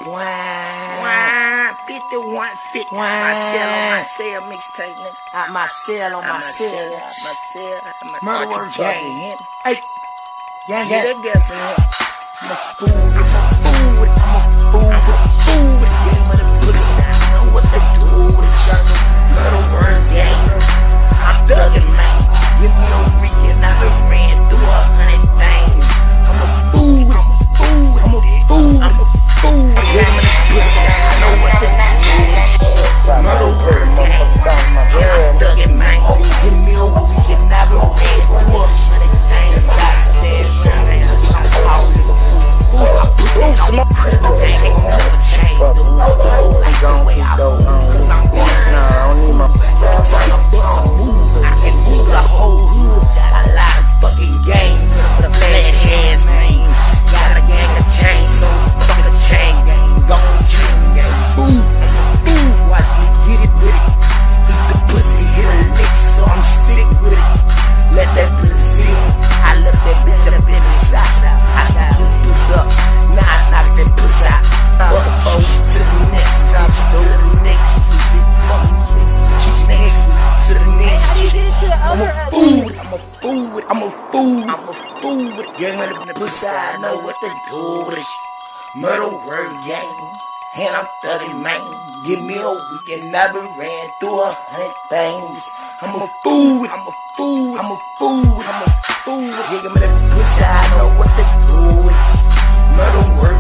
5150. My cell mixtape, nigga. Out my cell on my cell. Murder word gang. Hey. Gang. Get that gas in here. I'm a fool with it. Game of the pussy. I know what they do with it. Murder word gang. I'm thuggin', man. Give me a weekend. I been ran through 100 things. I'm a fool. Game of the pussy. I know what they do with it. Murder word gang. I'm thuggin', man. Give me a weekend. I been ran through 100 things. Like I said, I'm calling it a fool. I put that on my crib. Ain't never changed. Like the way I move. Cause I'm bustin'. I don't need my I can move the whole hood. Got a lot of fucking game. With a flash ass name. Got a gang of chains. So fucking a chain gang. Gon' chain gang. Boom. Watch me get it with it. Eat the pussy, hit a lick. So I'm sick with it. Let that pussy in. I left that bitch up in the side. I just puss up. Now I knock that pussy out. To the next. To the next. To the next. I'm a fool with it. Gang with the pussy, I know what to do with it. Murder word gang, and I'm thuggin', man. Give me a weekend, I been ran through 100 things. I'm a fool with it. Gang with the pussy, I know what to do with it. Murder word